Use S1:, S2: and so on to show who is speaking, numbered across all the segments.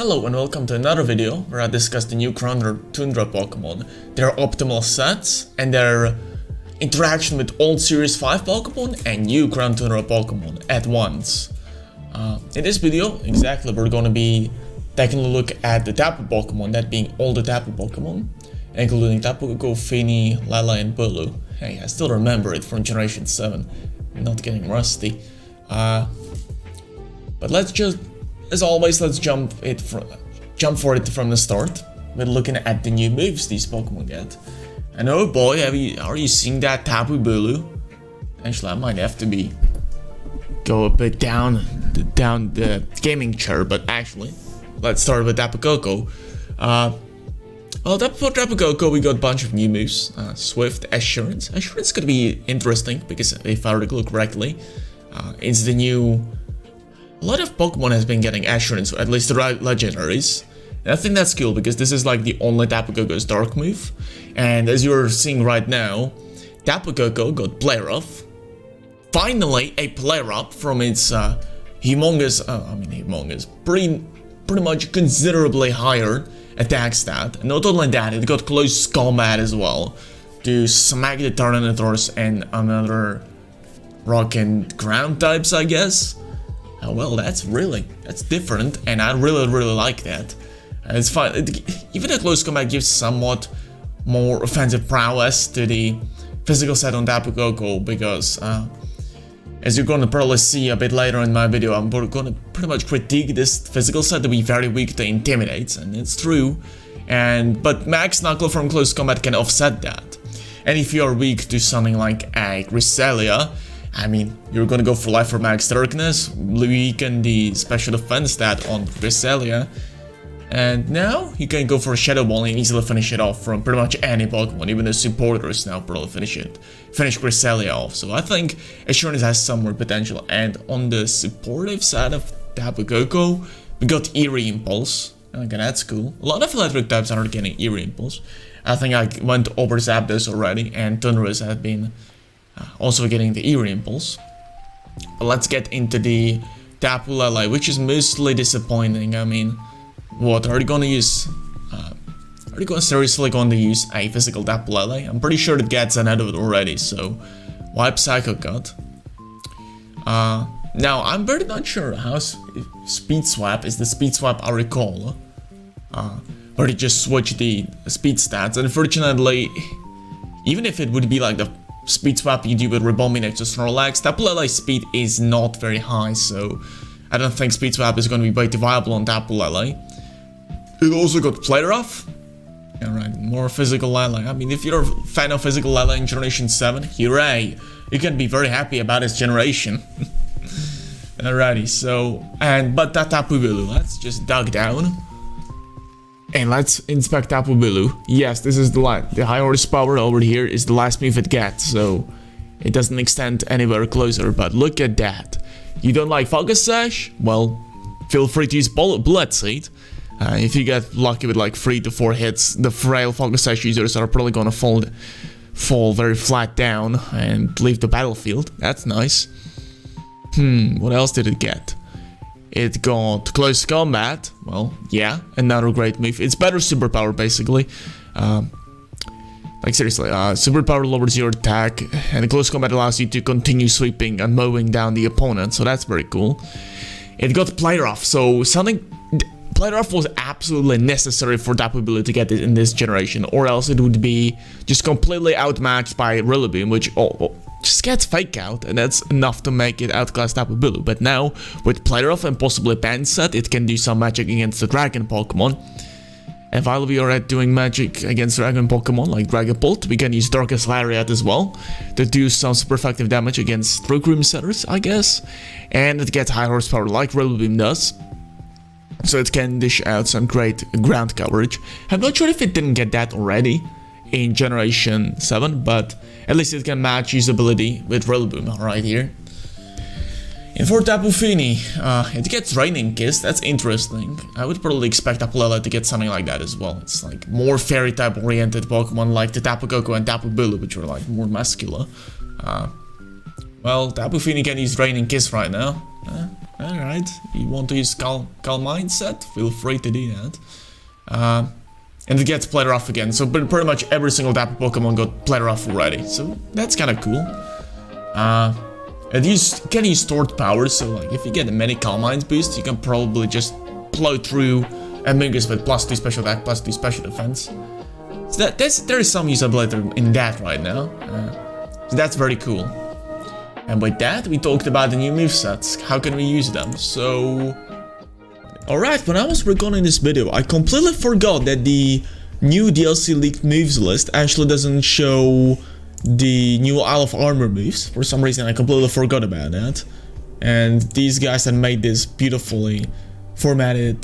S1: Hello and welcome to another video where I discuss the new Crown Tundra Pokemon, their optimal sets, and their interaction with old Series 5 Pokemon and new Crown Tundra Pokemon at once. In this video, we're going to be taking a look at the Tapu Pokemon, that being all the Tapu Pokemon, including Tapu Koko, Fini, Lele, and Bulu. Hey, I still remember it from Generation 7, not getting rusty. But let's just, as always, let's jump for it from the start. We're looking at the new moves these Pokemon get. And oh boy, are you seeing that Tapu Bulu? Actually, I might have to go a bit down the gaming chair, but actually, let's start with Tapu Koko. Well, for Tapu Koko, we got a bunch of new moves. Swift, Assurance. Assurance could be interesting, because if I recall correctly, it's the new... A lot of Pokemon has been getting Assurance, at least the legendaries. And I think that's cool, because this is like the only Tapu Koko's Dark move. And as you're seeing right now, Tapu Koko got Play Rough. Finally, a Play Rough from its humongous, pretty much considerably higher attack stat. And not only that, it got Close Combat as well to smack the Tyranidraurs and another rock and ground types, I guess. Well, that's different, and I really like that. It's fine. Even the Close Combat gives somewhat more offensive prowess to the physical set on Tapu Koko, because as you're gonna probably see a bit later in my video, I'm gonna pretty much critique this physical set to be very weak to Intimidate, and it's true. But Max Knuckle from Close Combat can offset that. And if you're weak to something like a Cresselia, I mean, you're gonna go for Life or Max Darkness, weaken the special defense stat on Cresselia, and now you can go for a Shadow Ball and easily finish it off from pretty much any Pokemon. Even the supporters now probably finish Cresselia off. So I think Assurance has some more potential. And on the supportive side of Tapu Koko, we got Eerie Impulse. Okay, that's cool. A lot of electric types are getting Eerie Impulse. I think I went over Zapdos already, and Tundras have been also getting the Eerie Impulse. But let's get into the Tapu Lele, which is mostly disappointing. I mean, what are you gonna use? Are you seriously going to use a physical Tapu Lele? I'm pretty sure it gets an out of it already, so wipe Psycho Cut. Now, I'm very not sure how Speed Swap is the Speed Swap I recall. Where you just switch the speed stats. Unfortunately, even if it would be like the Speed Swap you do with Rebombing next to Snorlax, Tapu Lele's speed is not very high, so I don't think Speed Swap is going to be very viable on Tapu Lele. It also got Play Rough. Alright, more physical Lele. I mean, if you're a fan of physical Lele in Generation 7, hooray! You can be very happy about this generation. Alrighty, so... But that Tapu Bulu, let's just dug down. And let's inspect Tapu Bulu. Yes, this is the high horsepower over here is the last move it gets, so it doesn't extend anywhere closer, but look at that. You don't like Focus Sash? Well, feel free to use Blood Seed. If you get lucky with like 3 to 4 hits, the frail Focus Sash users are probably gonna fall very flat down and leave the battlefield. That's nice. What else did it get? It got Close Combat. Well, yeah, another great move. It's better superpower, basically. Like seriously, superpower lowers your attack, and Close Combat allows you to continue sweeping and mowing down the opponent, so that's very cool. It got Play Rough, so Play Rough was absolutely necessary for Tapu Bulu to get it in this generation, or else it would be just completely outmatched by Rillaboom, which just gets Fake Out, and that's enough to make it outclass Tapu Bulu. But now, with Play Rough and possibly Band Set, it can do some magic against the Dragon Pokemon. And while we are doing magic against Dragon Pokemon, like Dragapult, we can use Darkest Lariat as well, to do some super effective damage against Rook Room Setters, I guess. And it gets high horsepower like Rillaboom does, so it can dish out some great ground coverage. I'm not sure if it didn't get that already in Generation 7, but at least it can match usability with Rillaboom right here. And for Tapu Fini, it gets Raining Kiss. That's interesting. I would probably expect Tapu Lele to get something like that as well. It's like more fairy type oriented Pokemon like the Tapu Koko and Tapu Bulu, which are like more muscular. Well, Tapu Fini can use Raining Kiss right now. Alright, you want to use Calm Mindset? Feel free to do that. And it gets played rough again, so pretty much every single Tapu Pokemon got played rough already, so that's kinda cool. It can use stored power, so like if you get a many Calm Minds boost, you can probably just plow through Amigas with +2 special attack, +2 special defense. So there is some usability in that right now, so that's very cool. And with that, we talked about the new movesets, how can we use them, so... Alright, when I was recording this video, I completely forgot that the new DLC leaked moves list actually doesn't show the new Isle of Armor moves. For some reason, I completely forgot about that. And these guys that made this beautifully formatted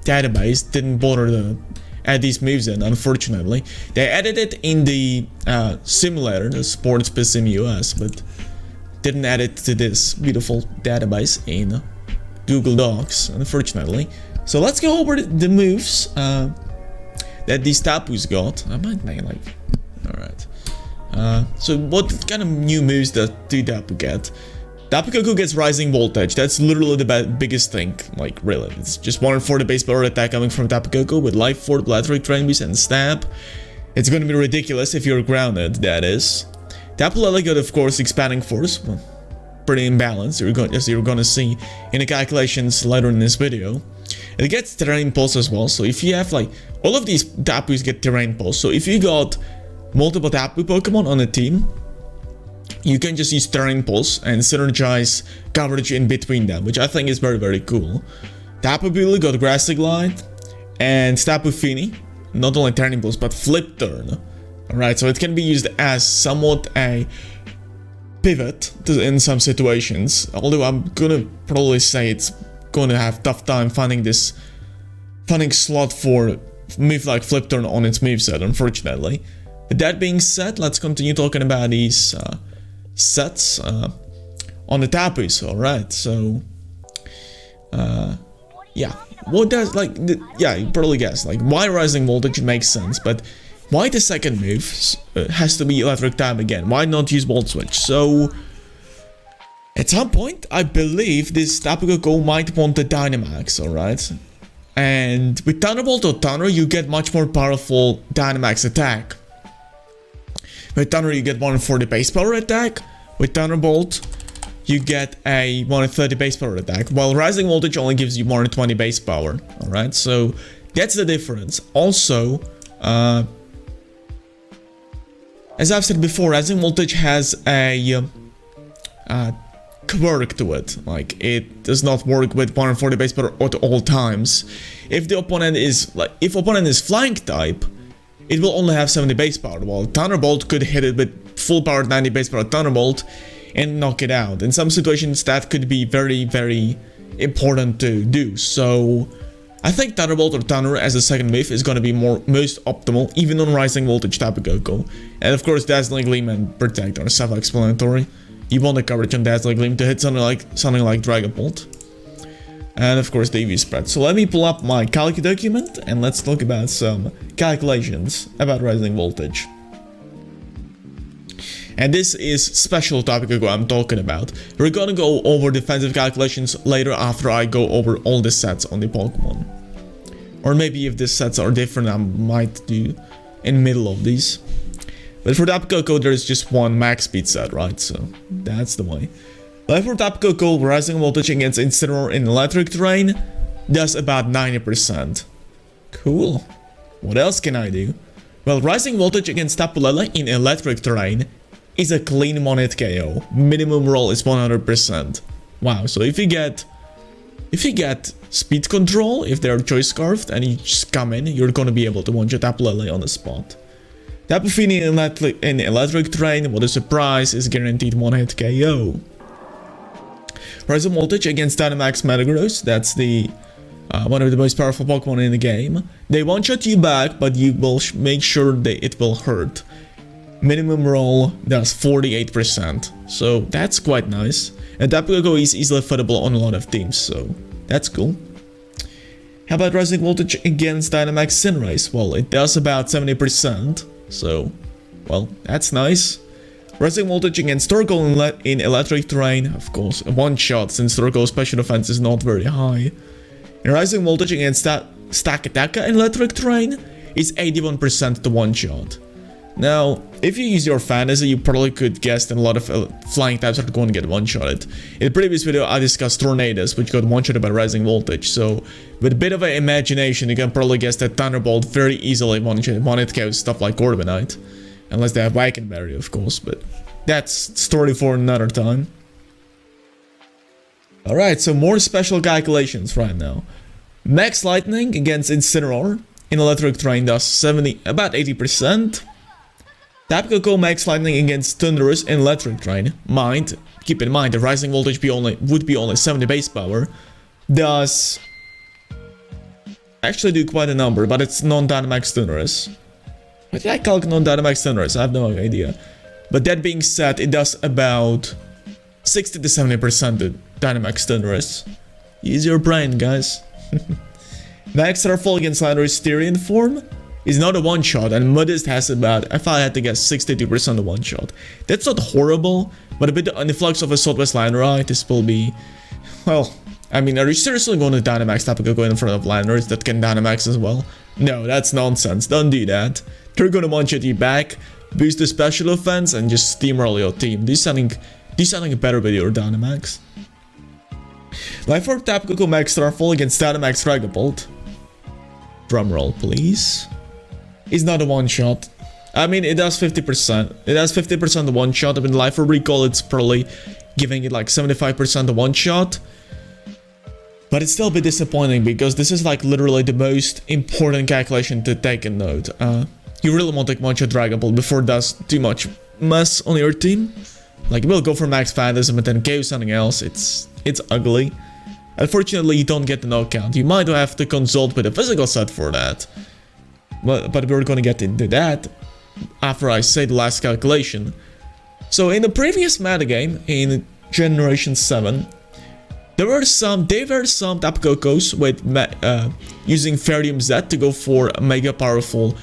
S1: database didn't bother to add these moves in, unfortunately. They added it in the simulator, the Sports Sim US, but didn't add it to this beautiful database in Google Docs, unfortunately. So let's go over the moves that these Tapus got. I might make like... Alright. So what kind of new moves does Tapu get? Tapu Koko gets Rising Voltage. That's literally the biggest thing. Like, really. It's just 140 base power attack coming from Tapu Koko with Life Fort, Electric Train Beast, and Stab. It's gonna be ridiculous if you're grounded, that is. Tapu Lele got, of course, Expanding Force. Well, pretty imbalanced, as you're gonna see in the calculations later in this video. It gets Terrain Pulse as well, so if you have like... All of these Tapus get Terrain Pulse, so if you got multiple Tapu Pokemon on a team, you can just use Terrain Pulse and synergize coverage in between them, which I think is very, very cool. Tapu Bulu got Grassy Glide, and Tapu Fini, not only Terrain Pulse, but Flip Turn. Alright, so it can be used as somewhat a pivot in some situations, although I'm gonna probably say it's gonna have tough time finding slot for move like Flip Turn on its moveset, unfortunately. With that being said, let's continue talking about these sets on the Tapus. Alright, so yeah, what does like yeah, you probably guess like why Rising Voltage makes sense, but why the second move has to be Electric type again? Why not use Volt Switch? So, at some point, I believe this Tapu Koko might want the Dynamax, alright? And with Thunderbolt or Thunder, you get much more powerful Dynamax attack. With Thunder, you get 140 base power attack. With Thunderbolt, you get a 130 base power attack, while Rising Voltage only gives you 120 base power, alright? So, that's the difference. Also, as I've said before, Rising Voltage has a quirk to it. Like, it does not work with 140 base power at all times. If the opponent is flying type, it will only have 70 base power, while Thunderbolt could hit it with full power 90 base power Thunderbolt and knock it out. In some situations, that could be very, very important to do. So I think Thunderbolt or Thunder as a second move is going to be most optimal, even on Rising Voltage Tapu Koko. And of course, Dazzling Gleam and Protect are self-explanatory. You want the coverage on Dazzling Gleam to hit something like Dragon Bolt. And of course, the EV spread. So let me pull up my calc document and let's talk about some calculations about Rising Voltage. And this is special Tapu Koko I'm talking about. We're gonna go over defensive calculations later after I go over all the sets on the Pokemon. Or maybe if the sets are different, I might do in the middle of these. But for Tapu Koko, there's just one max speed set, right? So that's the way. But for Tapu Koko, Rising Voltage against Incineroar in electric terrain does about 90%. Cool. What else can I do? Well, Rising Voltage against Tapu Lele in electric terrain is a clean one-hit KO. Minimum roll is 100%. Wow, so if you get speed control, if they're choice scarfed and you just come in, you're gonna be able to one-shot Tapu Lele on the spot. Tapu Fini in electric terrain, what a surprise, is guaranteed one-hit KO. Rising Voltage against Dynamax Metagross, that's the one of the most powerful Pokemon in the game. They one-shot you back, but you will make sure that it will hurt. Minimum roll does 48%, so that's quite nice. And Tapu Koko is easily fittable on a lot of teams, so that's cool. How about Rising Voltage against Dynamax Sinrace? Well, it does about 70%, so, well, that's nice. Rising voltage against Turtle in electric terrain, of course, a one-shot since Turtle's special defense is not very high. And rising voltage against stack attack in electric terrain is 81% to one-shot. Now, if you use your fantasy, you probably could guess that a lot of flying types are going to get one-shotted. In the previous video, I discussed tornadoes, which got one-shotted by rising voltage, so with a bit of an imagination, you can probably guess that Thunderbolt very easily one-hit kills stuff like Corbinite. Unless they have Wagon Barrier, of course, but that's story for another time. Alright, so more special calculations right now. Max Lightning against Incineroar in electric terrain does about 80%. Tapu Koko Max Lightning against Thunderous in electric terrain. Keep in mind, the rising voltage would be only 70 base power. Does actually do quite a number, but it's non-Dynamax Thunderous. What did I calculate non-Dynamax Thunderous? I have no idea. But that being said, it does about 60 to 70% to Dynamax Thunderous. Use your brain, guys. Max Starfall against Landorus Styrian form is not a one-shot, and Modest has about, if I had to guess, 62% of one-shot. That's not horrible, but a bit of an influx of a Southwest Landorite, this will be... Well, I mean, are you seriously going to Dynamax Tapu Koko in front of Landorus that can Dynamax as well? No, that's nonsense, don't do that. They're gonna one-shot you back, boost the special offense, and just steamroll your team. Do something better with your Dynamax. Life Orb Tapu Koko Max Starfall against Dynamax Dragapult. Drumroll, please. Is not a one-shot. I mean, it does 50%. It has 50% of one-shot. I mean, Life Orb Recall, it's probably giving it like 75% of one-shot. But it's still a bit disappointing because this is like literally the most important calculation to take a note. You really want to one-shot Dragapult before it does too much mess on your team. Like, it will go for Max Phantasm and then KO something else. It's ugly. Unfortunately, you don't get the knockout. You might have to consult with a physical set for that. But we're gonna get into that after I say the last calculation. So in the previous metagame, in Generation 7, there were some Tapu Kokos with using Ferrium Z to go for a mega powerful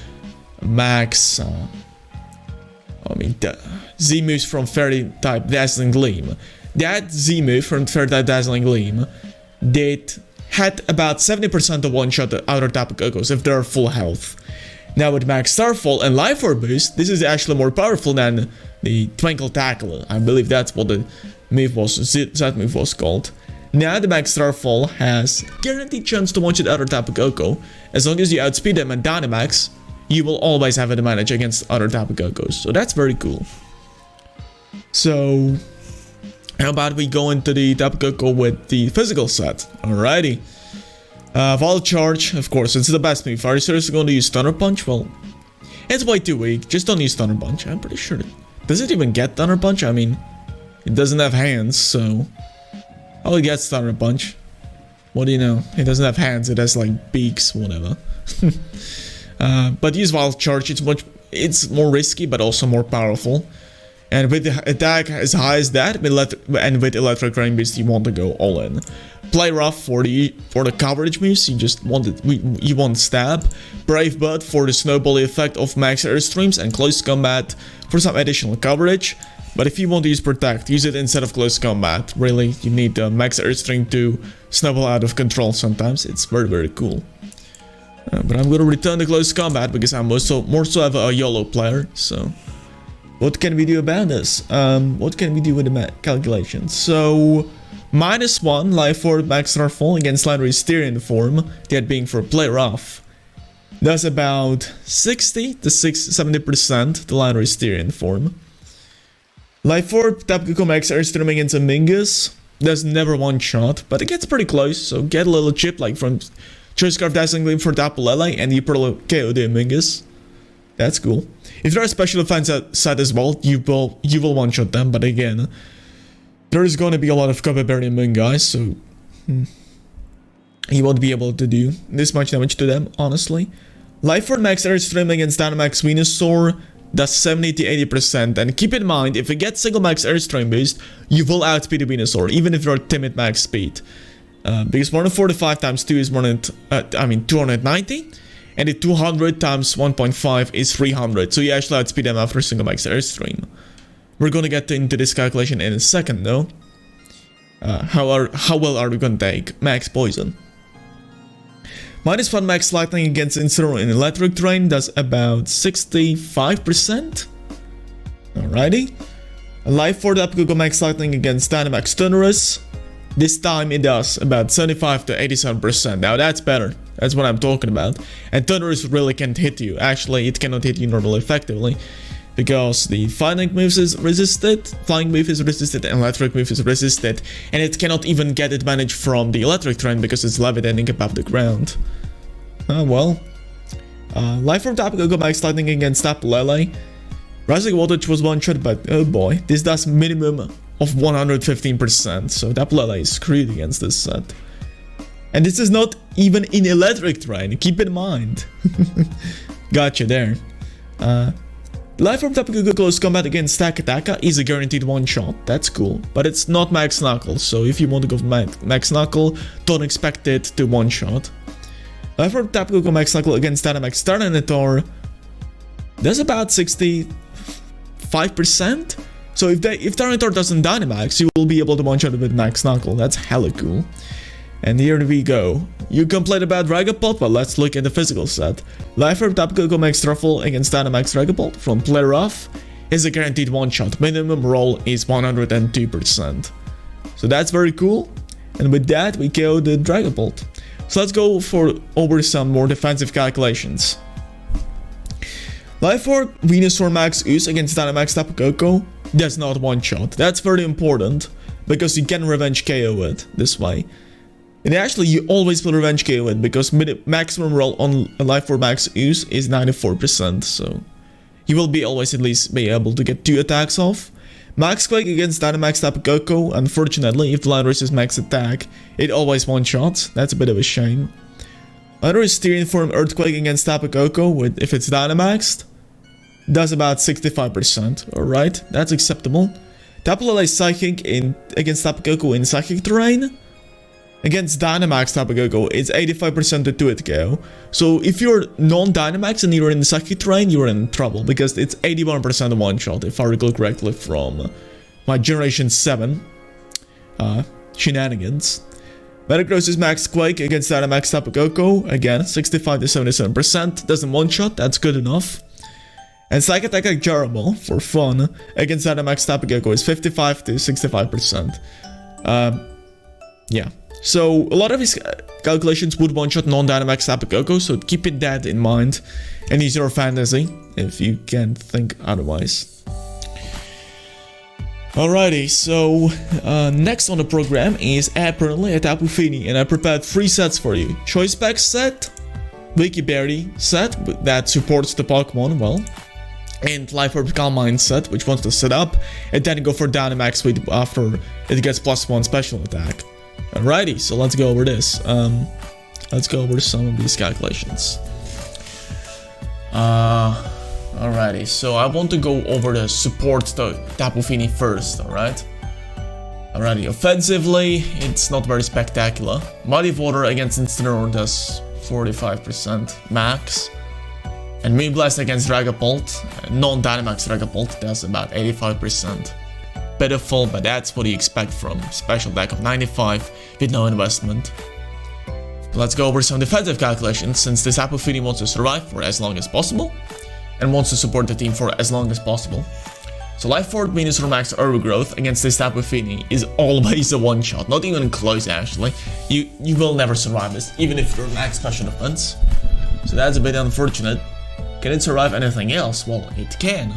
S1: max. Z moves from Fairy type Dazzling Gleam. That Z move from Fairy type Dazzling Gleam had about 70% of one-shot the outer Tapu Kokos if they're full health. Now with Max Starfall and Life Orb boost, this is actually more powerful than the Twinkle Tackle. I believe that's what the move was, that move was called. Now the Max Starfall has guaranteed chance to one-shot other Tapu Koko. As long as you outspeed them and Dynamax, you will always have an advantage against other Tapu Kokos. So that's very cool. So how about we go into the Tapu Koko with the physical set? Alrighty. Volatile Charge, of course, it's the best move. Are you seriously going to use Thunder Punch? Well, it's way too weak. Just don't use Thunder Punch. I'm pretty sure. Does it even get Thunder Punch? I mean, it doesn't have hands, so... Oh, it gets Thunder Punch. What do you know? It doesn't have hands, it has like beaks, whatever. But use Volatile Charge, it's more risky, but also more powerful. And with the attack as high as that, and with Electric Rain Beast, you want to go all in. Play Rough for the coverage moves, you want Stab. Brave Bud for the snowball effect of Max Airstreams, and Close Combat for some additional coverage. But if you want to use Protect, use it instead of Close Combat. Really, you need the Max Airstream to snowball out of control sometimes. It's very, very cool. But I'm gonna return to Close Combat because I'm more so of a YOLO player, so... What can we do about this? What can we do with the calculations? So, -1 Life Orb Max Starfall against Landorus Styrian form, that being for Play Rough. Does about 60 to 70% the Landorus Styrian form. Life Orb Tapu Koko Max Airstream against Mingus. Does never one-shot, but it gets pretty close, so get a little chip like from Choice Scarf Dazzling Gleam for Tapu Lele, and you probably KO the Mingus. That's cool. If there are special offense set as well, you will one-shot them, but again, there is going to be a lot of Copperberry and Moon guys, so you won't be able to do this much damage to them, honestly. Life Orb Max Airstream against Dynamax Venusaur does 70 to 80%, and keep in mind, if you get single Max Airstream boost, you will outspeed the Venusaur, even if you're timid max speed. Because more than 45 times 2 is more than, 290. And the 200 times 1.5 is 300, so you actually outspeed them after single max Airstream. We're gonna get into this calculation in a second though. How well are we gonna take max poison? -1 max lightning against incineroar in electric terrain does about 65%. Alrighty. Life for Tapu Koko max lightning against Dynamax Thunderous. This time it does about 75 to 87%. Now that's better. That's what I'm talking about. And Thunderous really can't hit you. Actually, it cannot hit you normally effectively. Because the flying move is resisted, and electric move is resisted, and it cannot even get advantage from the electric terrain because it's levitating above the ground. Well. Life from Tapu Koko max lightning against Tapu Lele. Rising voltage was one shot, but oh boy, this does minimum of 115%, so Tapu Lele is screwed against this set. And this is not even in electric terrain, keep in mind. Gotcha there. Life from Tapu Koko close combat against Taka is a guaranteed one shot, that's cool, but it's not max knuckle, so if you want to go for max knuckle, don't expect it to one shot. Life from Tapu Koko max knuckle against Dynamax Tyranitar, that's about 65%, so if Tyranitar doesn't Dynamax, you will be able to one shot it with max knuckle, that's hella cool. And here we go. You complain about Dragapult, but let's look at the physical set. Life from Tapu Koko max Truffle against Dynamax Dragapult from player off is a guaranteed one-shot. Minimum roll is 102%. So that's very cool. And with that, we KO the Dragapult. So let's go over some more defensive calculations. Life for Venusaur max Use against Dynamax Tapu Koko does not one-shot. That's very important, because you can revenge KO it this way. And actually, you always will revenge KO it, because maximum roll on Life for max Use is 94%, so you will be always at least be able to get 2 attacks off. Max Quake against Dynamax Tapu Koko, unfortunately, if the line races max attack, it always one-shots, that's a bit of a shame. Another Styrian form Earthquake against Tapu Koko, if it's Dynamaxed, does about 65%, alright, that's acceptable. Tapu Lele Psychic against Tapu Koko in Psychic terrain. Against Dynamax Tapu Koko, it's 85% to 2-hit KO. So if you're non-Dynamax and you're in the Psychic terrain, you're in trouble, because it's 81% one-shot, if I recall correctly from my Generation 7 shenanigans. Metagross's Max Quake against Dynamax Tapu Koko, again, 65 to 77%, doesn't one-shot, that's good enough. And Psych Attack like Jarable, for fun, against Dynamax Tapu Koko is 55 to 65%. Yeah. So, a lot of his calculations would one-shot non-Dynamax Tapu Koko, so keep that in mind and use your fantasy, if you can think otherwise. Alrighty, so next on the program is apparently a Tapu Fini, and I prepared 3 sets for you. Choice Pack set, Wikiberry set that supports the Pokemon well, and Life Orb Calm Mind set, which wants to set up, and then go for Dynamax with after it gets +1 special attack. Alrighty, so let's go over this. Let's go over some of these calculations. Alrighty, so I want to go over the support to Tapu Fini first, alright? Alrighty, offensively, it's not very spectacular. Muddy Water against Incineroar does 45% max. And Moonblast against Dragapult, non-Dynamax Dragapult, does about 85%. Pitiful, but that's what you expect from special attack of 95 with no investment. Let's go over some defensive calculations, since this Tapu Fini wants to survive for as long as possible and wants to support the team for as long as possible. So Life Fort Venusaur Max Overgrowth against this Tapu Fini is always a one-shot, not even close actually. You will never survive this, even if you're max special defense. So that's a bit unfortunate. Can it survive anything else? Well, it can.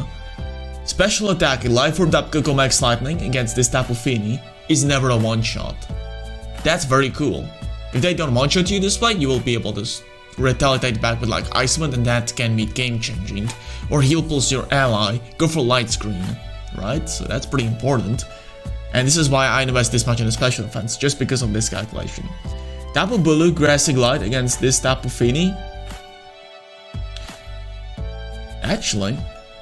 S1: Special attack in Life Orb Tapu Koko Max Lightning against this Tapu Fini is never a one-shot. That's very cool. If they don't one-shot you this way, you will be able to retaliate back with like Ice Wind, and that can be game-changing. Or Heal Pulse your ally, go for Light Screen, right? So that's pretty important. And this is why I invest this much in the special defense, just because of this calculation. Tapu Bulu Grassy Glide against this Tapu Fini. Actually,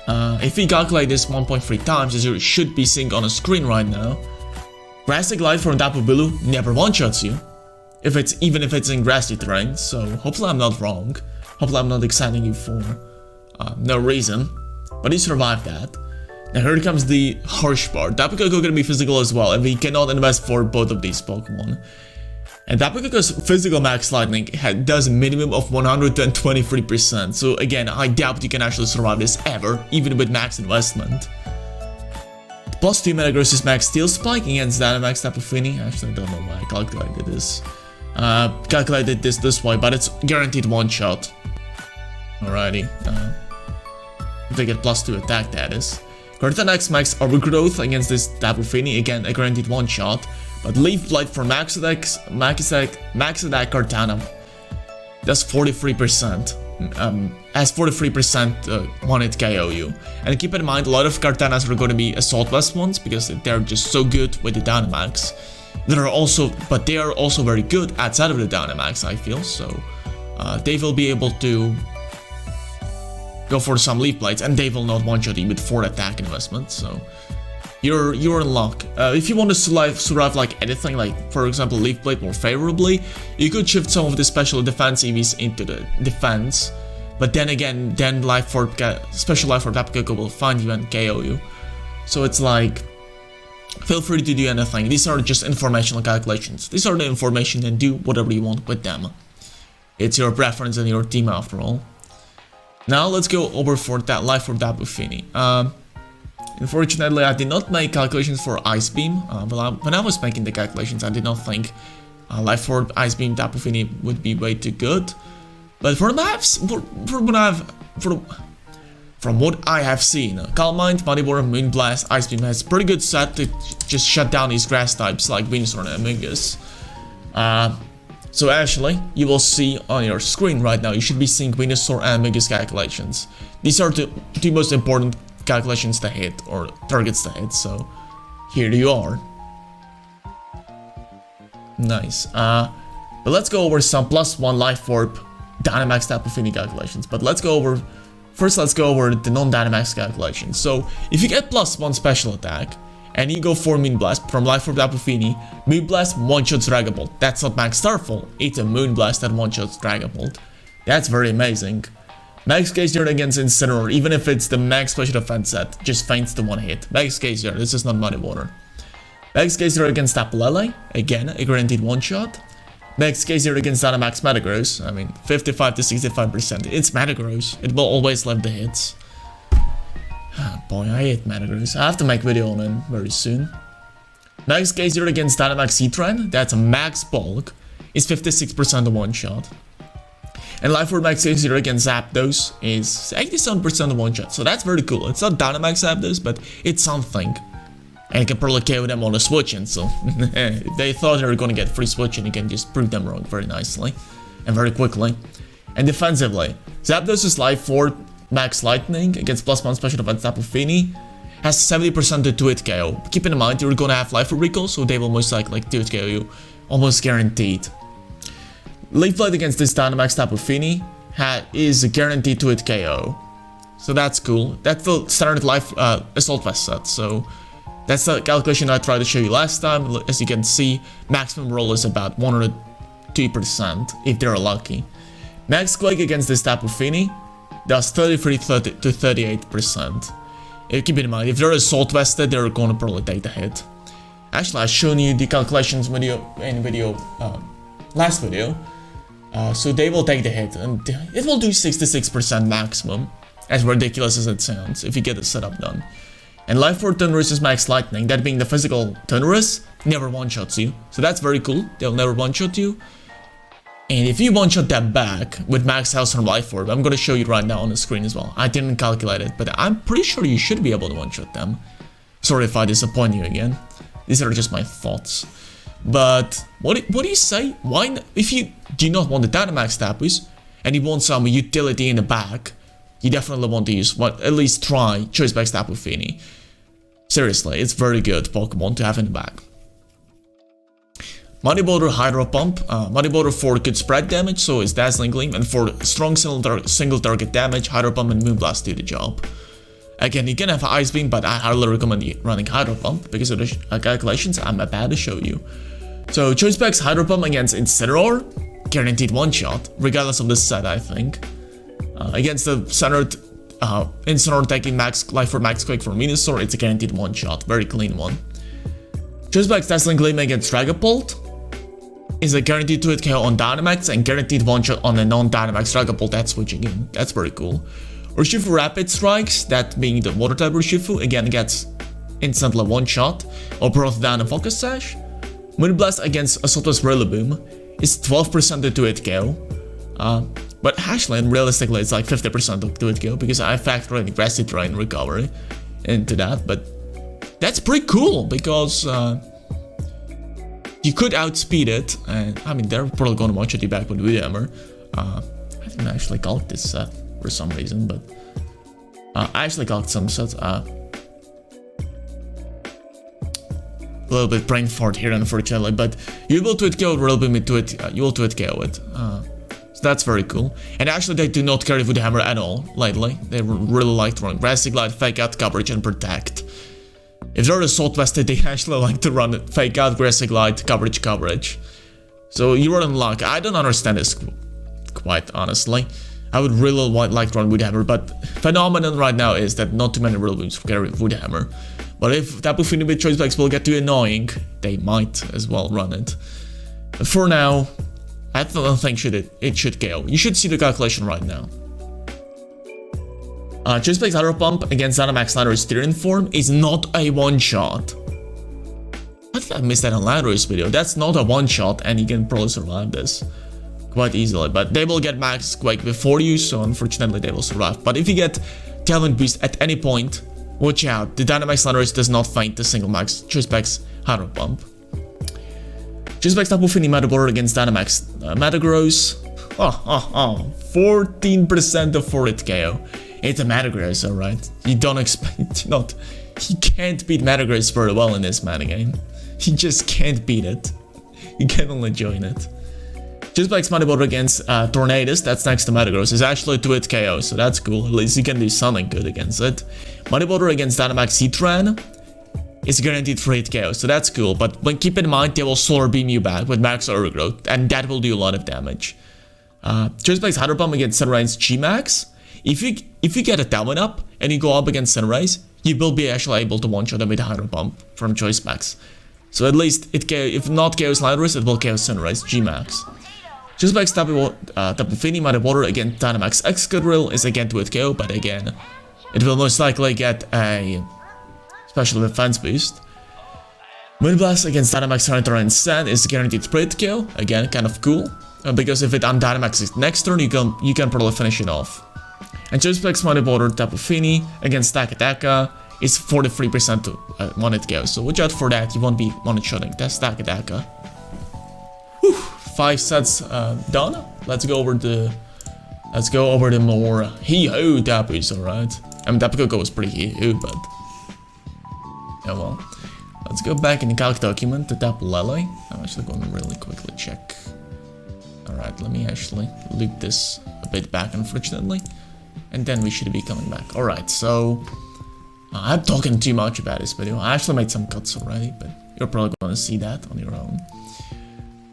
S1: if we calculate this 1.3 times, as you should be seeing on a screen right now, Grassy Glide from Tapu Bulu never one-shots you, even if it's in grassy terrain, so hopefully I'm not wrong. Hopefully I'm not exciting you for no reason, but you survived that. Now here comes the harsh part. Tapu Koko gonna be physical as well, and we cannot invest for both of these Pokemon. And Tapu Koko's physical max lightning does a minimum of 123%, so again, I doubt you can actually survive this ever, even with max investment. Plus 2 Metagross's max steel spike against Dynamax Tapu Fini. Actually, I don't know why I calculated this. Calculated this way, but it's guaranteed one shot. Alrighty. If they get plus 2 attack, that is. Cortanax max overgrowth against this Tapu Fini, again a guaranteed one shot. But Leaf Blight for max attack Cortana does 43%. Has 43% one hit KO you. And keep in mind, a lot of Cortanas are going to be Assault Vest ones because they're just so good with the Dynamax. They are also very good outside of the Dynamax, I feel. So they will be able to go for some Leaf Blades, and they will not one-shot you with 4 attack investment. So you're in luck. If you want to survive like anything, like for example Leaf Blade more favorably, you could shift some of the special defense EVs into the defense. But then again, special life for Tapu Koko will find you and KO you. So it's like, feel free to do anything. These are just informational calculations. These are the information, and do whatever you want with them. It's your preference and your team after all. Now let's go over for that life for Tapu Fini. Unfortunately, I did not make calculations for Ice Beam. When I was making the calculations, I did not think life for Ice Beam Tapu Fini would be way too good. But from what I have seen, Calm Mind, Muddy Water, Moon Blast, Ice Beam has pretty good set to just shut down these grass types like Venusaur and Amoonguss. So actually, you will see on your screen right now, you should be seeing Venusaur and Amoonguss calculations. These are the two most important calculations to hit, or targets to hit, so here you are. Nice. But let's go over some +1 Life Orb Dynamax Tapu Fini calculations. But let's go over the non-Dynamax calculations. So if you get +1 special attack, and you go for Moon Blast from Life Orb Tapu Fini, Moon Blast one-shots Dragon Ball. That's not Max Starfall, it's a Moon Blast that one-shots Dragon Ball. That's very amazing. Max Geyser against Incineroar, even if it's the max special defense set, just feints the one hit. Max Geyser, this is not Muddy Water. Max Geyser against Tapu Lele, again, a guaranteed one-shot. Max Geyser against Dynamax Metagross, I mean, 55 to 65%. It's Metagross, it will always live the hits. Boy, I hate Metagross. I have to make a video on him very soon. Max Geyser against Dynamax Heatran, that's a max bulk, is 56% a one-shot. And Life Orb Max Geyser against Zapdos is 87% a one-shot, so that's very cool. It's not Dynamax Zapdos, but it's something. And you can probably KO them on a switch-in, so if they thought they were gonna get free switch-in, you can just prove them wrong very nicely and very quickly. And defensively, Zapdos' Life Orb Max Lightning against +1 special defense Tapu Fini has 70% to 2-hit KO. Keep in mind, you're gonna have Life Orb recall, so they will most likely 2-hit KO you, almost guaranteed. Leaf Blade against this Dynamax Tapu Fini is a guaranteed 2-hit KO. So that's cool. That's the standard life Assault Vest set, so that's the calculation I tried to show you last time. As you can see, maximum roll is about 102% if they're lucky. Max Quake against this Tapu Fini does 33 to 38%. Keep in mind, if they're Assault Vested, they're gonna probably take the hit. Actually, I've shown you the calculations last video. So they will take the hit, and it will do 66% maximum, as ridiculous as it sounds, if you get the setup done. And Life Orb Thunderous' Max Lightning, that being the physical Thunderous, never one-shots you. So that's very cool, they'll never one-shot you. And if you one-shot them back with Max Health and Life Orb, I'm gonna show you right now on the screen as well. I didn't calculate it, but I'm pretty sure you should be able to one-shot them. Sorry if I disappoint you again. These are just my thoughts. But what do you say? Why, if you do not want the Dynamax Tapus and you want some utility in the back, you definitely want to use at least try Choice Backs Tapu Fini. Seriously, it's very good Pokemon to have in the back. Muddy Water Hydro Pump. Muddy Water for good spread damage, so is Dazzling Gleam, and for strong single target damage, Hydro Pump and Moonblast do the job. Again, you can have Ice Beam, but I highly recommend you running Hydro Pump because of the calculations I'm about to show you. So Choice Backs Hydro Pump against Incineroar, guaranteed one shot, regardless of the set, I think. Against the standard Incineroar taking max life for max quick from Venusaur, it's a guaranteed one-shot, very clean one. Choiceback's Dazzling Gleam against Dragapult is a guaranteed 2-hit KO on Dynamax and guaranteed one-shot on a non-Dynamax Dragapult that's switching in. That's very cool. Urshifu Rapid Strikes, that being the water-type Urshifu, again gets instantly one-shot or brought down a Focus Sash. Moonblast against Assault's Rillaboom is 12% to 2-hit KO. But actually, realistically, it's like 50% of 2-hit KO because I factor in Grassy Terrain Recovery into that, but that's pretty cool because you could outspeed it, and I mean, they're probably going to one-shot you back with Wood Hammer. I didn't actually calc this set for some reason, but I actually calced some sets. A little bit brain fart here, unfortunately, but you will 2-hit KO Rillaboom to it, you will 2-hit KO it. So that's very cool. And actually, they do not carry Wood Hammer at all lately. They really like to run Grassy Glide, Fake Out, Coverage, and Protect. If they're Assault Vested, they actually like to run Fake Out, Grassy Glide, Coverage. So you're in luck. I don't understand this quite honestly. I would really like to run Wood Hammer, but phenomenon right now is that not too many Rillabooms carry Wood Hammer. But if Tapu Fini with choice backs will get too annoying, they might as well run it. But for now, I don't think it should KO. You should see the calculation right now. Choice Back's Hydro Pump against Dynamax Landorus Tyrian form is not a one-shot. How did I miss that on Landorus video? That's not a one-shot, and you can probably survive this quite easily. But they will get Max Quake before you, so unfortunately they will survive. But if you get Tailwind Boost at any point, watch out. The Dynamax Landorus does not feint the single max Choice Back's Hydro Pump. Choice Back's Tapu Fini Metaboard against Dynamax Metagross. 14% of 4-hit KO. It's a Metagross, alright. You don't expect not. You can't beat Metagross very well in this metagame. You just can't beat it. You can only join it. Choice Back's Metaboard against Tornadus, that's next to Metagross, is actually 2-hit KO, so that's cool. At least you can do something good against it. Metaboard against Dynamax Heatran is guaranteed 3-hit KO, so that's cool. But keep in mind, they will Solar Beam you back with Max Overgrowth, and that will do a lot of damage. Choice Back's Hydro Pump against Sunrise G-Max. If you get a Tailwind up and you go up against Sunrise, you will be actually able to one-shot them with Hydro Pump from Choice Backs. So at least if not KO's Landorus, it will KO Sunrise G-Max. Choice Back's Tapu Fini Water against Dynamax Excadrill is again 2-hit KO, but again, it will most likely get a special defense boost. Moonblast against Dynamax Tyranitar and Sand is guaranteed 3-hit KO, again, kind of cool, because if it undynamaxes next turn, you can probably finish it off. And Choice Back's Water Tapu Fini against Takataka is 43% to 1-hit KO, so watch out for that, you won't be one-shotting. That's Takataka. Whew, 5 sets done. Let's go over the more hee-ho Tapus, alright. I mean, Tapu Koko was pretty hee-ho, but yeah, well. Let's go back in the calc document to Tapu Lele. I'm actually going to really quickly check. Alright, let me actually loop this a bit back, unfortunately. And then we should be coming back. Alright, so I'm talking too much about this video. I actually made some cuts already, but you're probably going to see that on your own.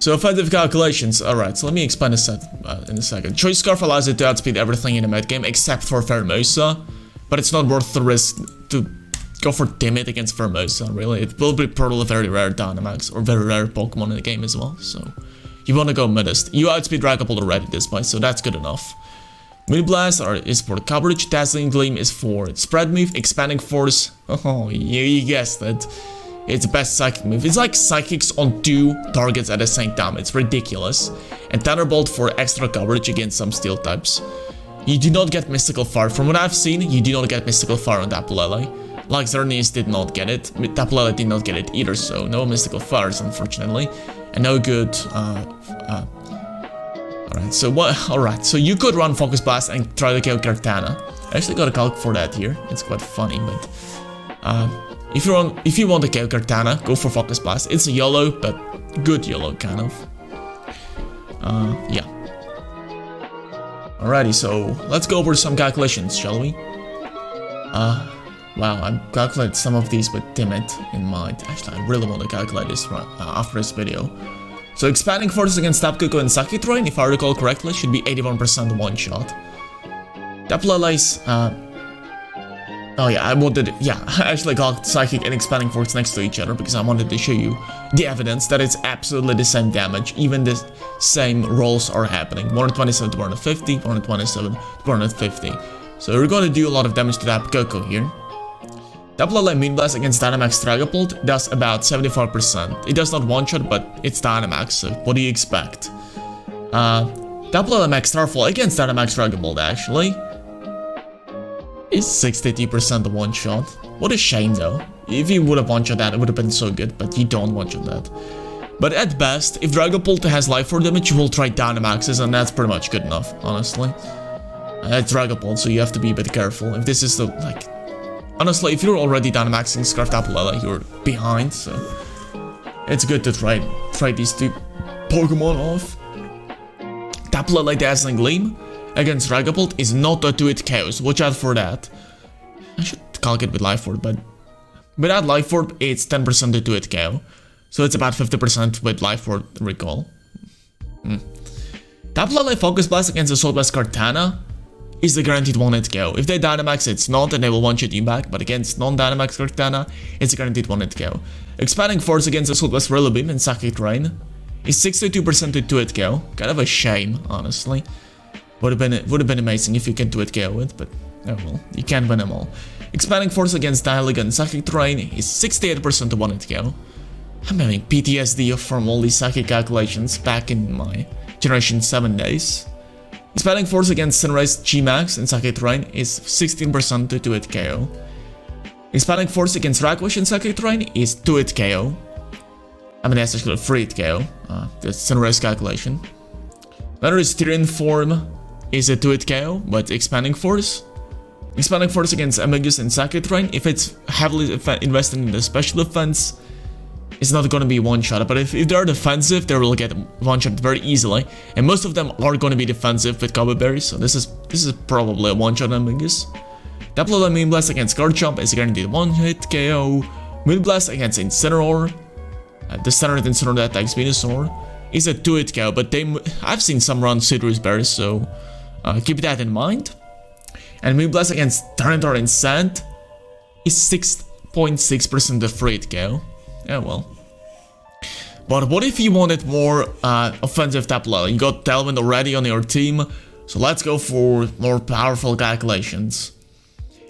S1: So effective calculations. Alright, so let me explain this set in a second. Choice Scarf allows it to outspeed everything in the mid game except for Pheromosa, but it's not worth the risk to go for Timid against Pheromosa, really. It will be probably very rare Dynamax or very rare Pokemon in the game as well, so you want to go midest. You outspeed Dragapult already this way, so that's good enough. Moonblast is for coverage, Dazzling Gleam is for spread move, Expanding Force, oh, you guessed it. It's the best psychic move. It's like psychics on 2 targets at the same time. It's ridiculous. And Thunderbolt for extra coverage against some steel types. You do not get Mystical Fire. From what I've seen, you do not get Mystical Fire on Tapu Lele. Like Xerneas did not get it. Tapu Lele did not get it either, so no Mystical Fires, unfortunately. And no good... Alright, so you could run Focus Blast and try to kill Kartana. I actually got a calc for that here. It's quite funny, but... If you want to kill Kartana, go for Focus Blast. It's a YOLO, but good YOLO, kind of. Yeah. Alrighty, so let's go over some calculations, shall we? Wow, I calculated some of these with Timid in mind. Actually, I really want to calculate this after this video. So Expanding Force against Tapu Koko and Saki Terrain, if I recall correctly, should be 81% one-shot. Tapu Lele's Oh yeah, I wanted, yeah, I actually got Psychic and Expanding Force next to each other because I wanted to show you the evidence that it's absolutely the same damage, even the same rolls are happening. 127 to 150, 127 to 150. So we're going to do a lot of damage to Tapu Koko here. Tapu Lele Moonblast against Dynamax Dragapult does about 75%. It does not one-shot, but it's Dynamax, so what do you expect? Tapu Lele Max Starfall against Dynamax Dragapult actually is 62% of one-shot. What a shame though. If you would have one-shot that, it would have been so good, but you don't one-shot that. But at best, if Dragapult has Life Orb damage, you will try Dynamaxes, and that's pretty much good enough, honestly. It's Dragapult, so you have to be a bit careful. If this is the, like... Honestly, if you're already Dynamaxing Scarf Tapu Lele, you're behind, so... It's good to try these two Pokemon off. Tapu Lele Dazzling Gleam against Dragapult is not a 2-hit KO, so watch out for that. I should calc it with Life Orb, but without Life Orb, it's 10% to 2-hit KO. So it's about 50% with Life Orb recall. Tapu Lele Focus Blast against Assault Blast Kartana is the guaranteed 1-hit KO. If they Dynamax, it's not, and they will one-shot you back, but against non-Dynamax Kartana, it's a guaranteed 1-hit KO. Expanding Force against Assault Blast Rillaboom and Psychic Terrain is 62% to 2-hit KO. Kind of a shame, honestly. Would have been amazing if you can 2-hit KO it, but oh well, you can't win them all. Expanding Force against Dialga and Psychic Terrain is 68% to 1-hit KO. I'm having PTSD from all these psychic calculations back in my Generation 7 days. Expanding Force against Sunrise G-Max and Psychic Terrain is 16% to 2-hit KO. Expanding Force against Rakwash and Psychic Terrain is 2-hit KO. I mean, that's actually a 3-hit KO. The Sunrise calculation. Another Styrian form is a 2-hit KO, but Expanding Force against Amogus and Psychic Terrain, if it's heavily investing in the special defense, it's not going to be one-shot, but if they're defensive, they will get one-shot very easily, and most of them are going to be defensive with Cover Berries, so this is probably a one-shot Amogus. Tapu Lele Moonblast against Garchomp is guaranteed 1-hit KO. Moonblast against Incineroar, the standard Incineroar that attacks Venusaur, is a 2-hit KO, but I've seen some run Citrus Berries, so keep that in mind. And Moonblast against Tyranitar and Sand is 6.6% of 3-hit KO. Yeah, well. But what if you wanted more offensive Tapu Lele? You got Tailwind already on your team, so let's go for more powerful calculations.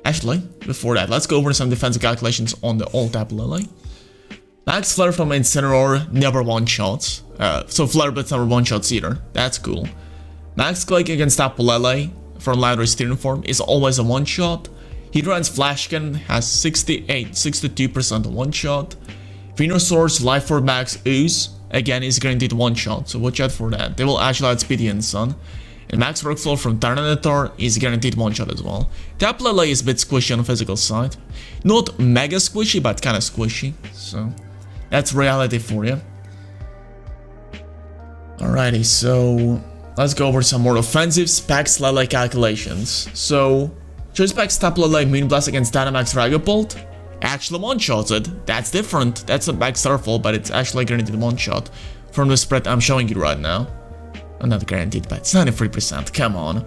S1: Actually, before that, let's go over some defensive calculations on the old Tapu Lele. Max Flare from Incineroar never one-shots, so Flare Blitz never one-shots either, that's cool. Max Quake against Tapu Lele from Ladder Styrian form is always a one-shot. Heatran's Flash Cannon has 62% one-shot. Venusaur's Life Orb Max Ooze, again, is guaranteed one-shot, so watch out for that. They will actually outspeed and Sun. And Max Workflow from Tyranitar is guaranteed one-shot as well. Tapu Lele is a bit squishy on the physical side. Not mega squishy, but kind of squishy, so that's reality for you. Alrighty, so let's go over some more offensive Specs Lele calculations. So, Choice Specs Tapu Lele Moonblast against Dynamax Dragapult actually one-shots it. That's different. That's a Max Starfall, but it's actually guaranteed one-shot from the spread I'm showing you right now. Not guaranteed, but it's 93%. Come on.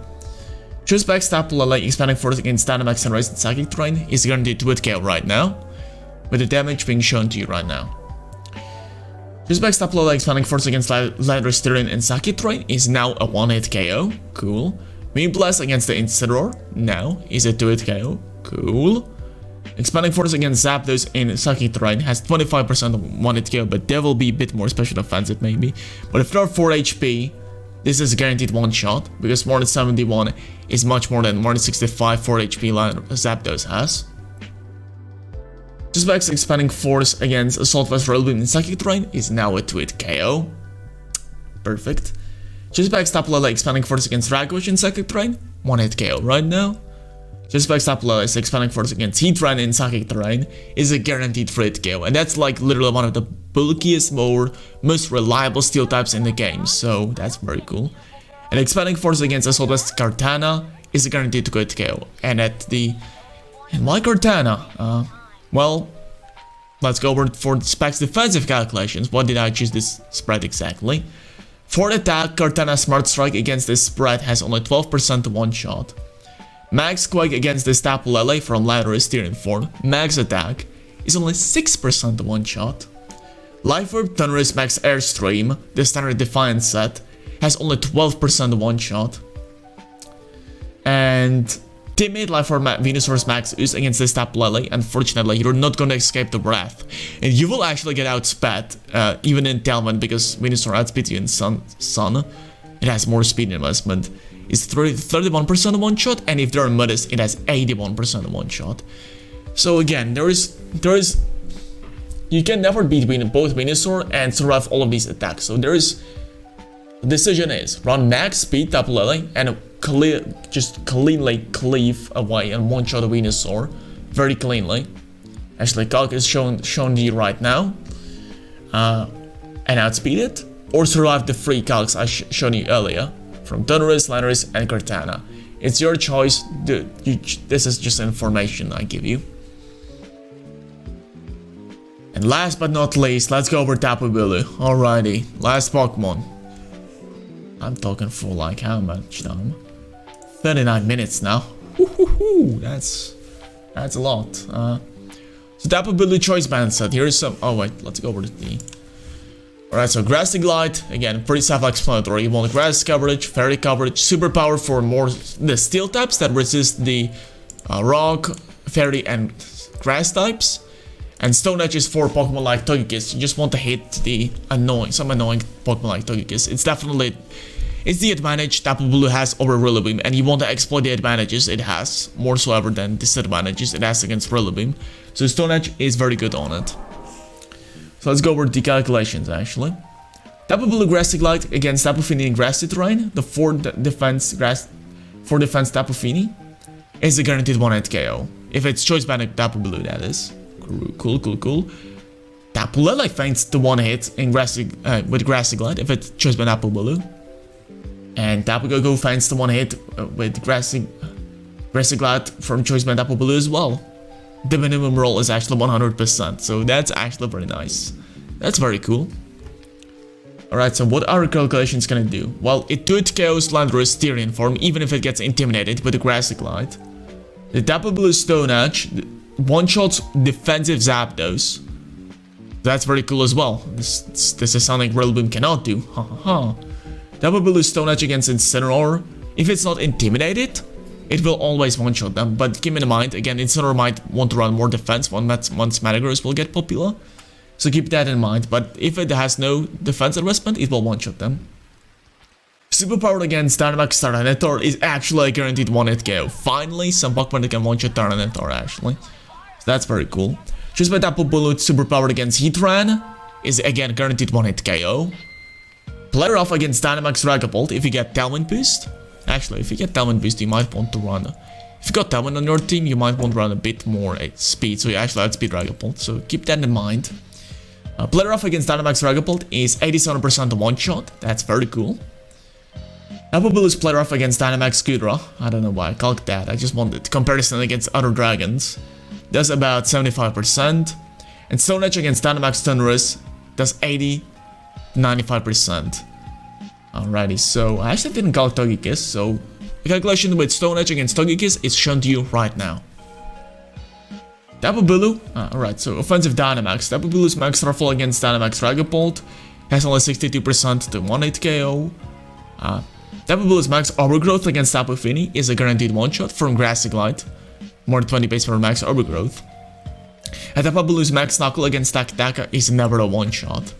S1: Choice Specs Tapu Lele Expanding Force against Dynamax Sunrise and Psychic Terrain is guaranteed 2-hit KO right now, with the damage being shown to you right now. Choice Specs Tapu Lele Expanding Force against Ladder Styrian and Psychic Terrain is now a 1-hit KO. Cool. Moonblast against the Incineroar now is a 2-hit KO. Cool. Expanding Force against Zapdos in Psychic Terrain has 25% of 1-hit KO, but they will be a bit more special defensive maybe. But if they're 4 HP, this is a guaranteed one-shot, because more than 71 is much more than 65 4 HP line Zapdos has. Choice Specs Expanding Force against Assault Vest Rillaboom in Psychic Terrain is now a 2-hit KO. Perfect. Choice Specs Tapu Lele Expanding Force against Rakwash in Psychic Terrain, 1-hit KO right now. Choice Specs Tapu Lele Expanding Force against Heatran in Psychic Terrain is a guaranteed 3-hit KO, and that's like literally one of the bulkiest, most reliable steel types in the game, so that's very cool. And Expanding Force against Assault Vest Kartana is a guaranteed 2-hit KO. And why Kartana? Well, let's go over for the Specs defensive calculations. What did I choose this spread exactly? For the attack, Kartana's Smart Strike against this spread has only 12% one-shot. Max Quake against this Tapu Lele from Legendary Steering form, max attack, is only 6% one shot. Life Orb Thunderous Max Airstream, the standard Defiance set, has only 12% one shot. And Teammate Life Orb Venusaur's Max Ooze against this Tapu Lele, unfortunately you're not gonna escape the breath. And you will actually get outsped, even in Tailwind, because Venusaur outspeeds you in Sun. It has more speed investment. It's 31% one shot, and if they're modest, it has 81% one shot. So again, there is you can never beat both Venusaur and survive all of these attacks. So there is, the decision is run max speed Tapu Lele and just cleanly cleave away and one shot a Venusaur very cleanly. Actually, Calc is shown to you right now, and outspeed it, or survive the 3 Calcs I shown you earlier from Thunderous, Landorus, and Cortana. It's your choice. This is just information I give you. And last but not least, let's go over Tapu Bulu. Alrighty, last Pokemon. I'm talking for like how much time? 39 minutes now. Woohoo! That's a lot. So Tapu Bulu choice band set. Here's some. Oh wait, let's go over to the. Alright, so Grassy Glide, again, pretty self-explanatory. You want grass coverage, fairy coverage, superpower for more the steel types that resist the rock, fairy, and grass types. And Stone Edge is for Pokemon like Togekiss. You just want to hit the some annoying Pokemon like Togekiss. It's the advantage Tapu Bulu has over Rillaboom, and you want to exploit the advantages it has, more so ever than disadvantages it has against Rillaboom. So Stone Edge is very good on it. So let's go over the calculations actually. Tapu Bulu Grassy Glide against Tapu Fini in grassy terrain, the 4 defense Tapu Fini, is a guaranteed 1-hit KO. If it's choice band Tapu Bulu, that is. Cool. Tapu Lele feints the 1-hit in with Grassy Glide if it's choice band Tapu Bulu. And Tapu Koko feints the 1-hit with Grassy Glide from choice band Tapu Bulu as well. The minimum roll is actually 100%, so that's actually pretty nice. That's very cool. Alright, so what are calculations gonna do? Well, it 2-hit KOs Landorus Styrian form even if it gets intimidated with the Grassy Glide. The Tapu Bulu Stone Edge one-shots defensive Zapdos. That's very cool as well. This is something Rillaboom cannot do. Tapu Bulu Stone Edge against Incineroar. If it's not intimidated, it will always one-shot them. But keep in mind, again, Incineroar might want to run more defense once Metagross will get popular. So keep that in mind. But if it has no defense investment, it will one-shot them. Superpower against Dynamax Tyranitar is actually a guaranteed 1-hit KO. Finally, some Pokemon that can one-shot Tyranitar actually. That's very cool. Choose by Tapu Bulu superpowered against Heatran is again guaranteed 1-hit KO. Play rough against Dynamax Dragapult if you get Tailwind Boost. Actually, if you get Tailwind Boost, you might want to run. If you got Tailwind on your team, you might want to run a bit more speed, so you actually outspeed Dragapult. So keep that in mind. Play rough against Dynamax Dragapult is 87% one shot. That's very cool. Tapu Bulu's play rough against Dynamax Scudra. I don't know why I calced that. I just wanted comparison against other dragons. Does about 75%, and Stone Edge against Dynamax Thunderous does 95%. Alrighty, so I actually didn't call Togekiss, so the calculation with Stone Edge against Togekiss is shown to you right now. Tapu Bulu, alright, so offensive Dynamax. Tapu Bulu's max Ruffle against Dynamax Dragapult has only 62% to 1-hit KO. Tapu Bulu's max Overgrowth against Tapu Fini is a guaranteed one-shot from Grassy Glide. More than 20 base for max Overgrowth. And Tapu Bulu's max Knuckle against Takataka is never a one-shot.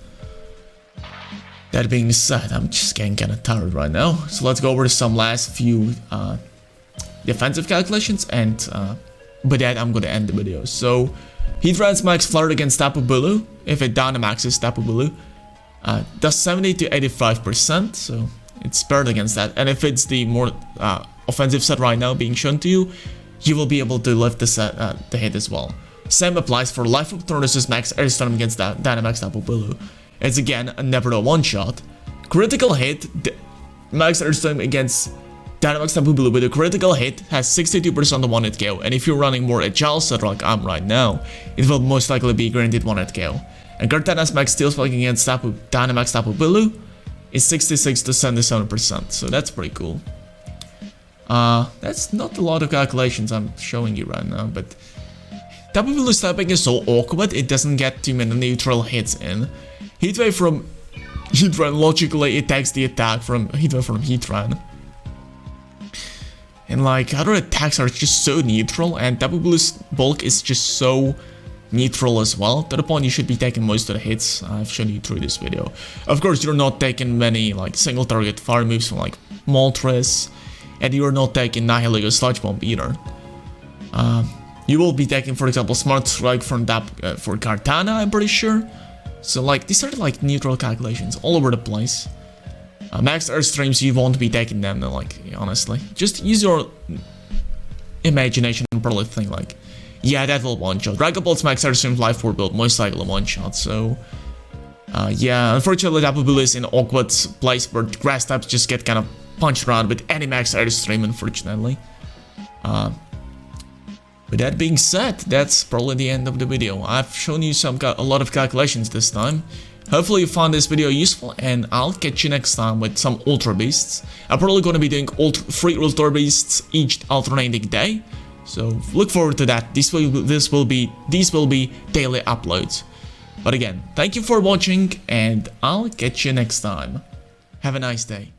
S1: That being said, I'm just getting kinda tired right now. So let's go over some last few defensive calculations, and with that I'm gonna end the video. So Heatran's max Flirt against Tapu Bulu, if it Dynamaxes Tapu Bulu, does 70 to 85%, so it's paired against that. And if it's the more offensive set right now being shown to you, you will be able to lift the hit as well. Same applies for Life Orb Tortoise's max Airstorm against Dynamax Tapu Bulu. It's again never a one-shot. Critical hit, max Airstorm against Dynamax Tapu Bulu with a critical hit has 62% 1-hit KO. And if you're running more agile set like I'm right now, it will most likely be guaranteed 1-hit KO. And Cortana's max Steel Spike against Dynamax Tapu Bulu is 66 to 77%, so that's pretty cool. That's not a lot of calculations I'm showing you right now, but Tapu Bulu's typing is so awkward, it doesn't get too many neutral hits in. Heatwave from Heatran logically attacks the attack from Heatwave from Heatran. And like, other attacks are just so neutral, and Tapu Bulu's bulk is just so neutral as well, to the point you should be taking most of the hits. I've shown you through this video. Of course, you're not taking many like single target fire moves from like Moltres, and you're not taking Nihilego Sludge Bomb either. You will be taking, for example, Smart Strike from for Kartana, I'm pretty sure. So like, these are like neutral calculations all over the place. Max Airstreams, you won't be taking them, like, honestly. Just use your imagination and probably think like, yeah, that will one-shot. Dragon Balls Max Airstream Life 4 build, most likely one-shot, so... yeah, unfortunately Tapu Bulu is in an awkward place where grass types just get kind of punched around with any Max Airstream, unfortunately. With that being said, that's probably the end of the video. I've shown you a lot of calculations this time. Hopefully you found this video useful, and I'll catch you next time with some Ultra Beasts. I'm probably going to be doing 3 Ultra Beasts each alternating day, so look forward to that. These will be daily uploads. But again, thank you for watching, and I'll catch you next time. Have a nice day.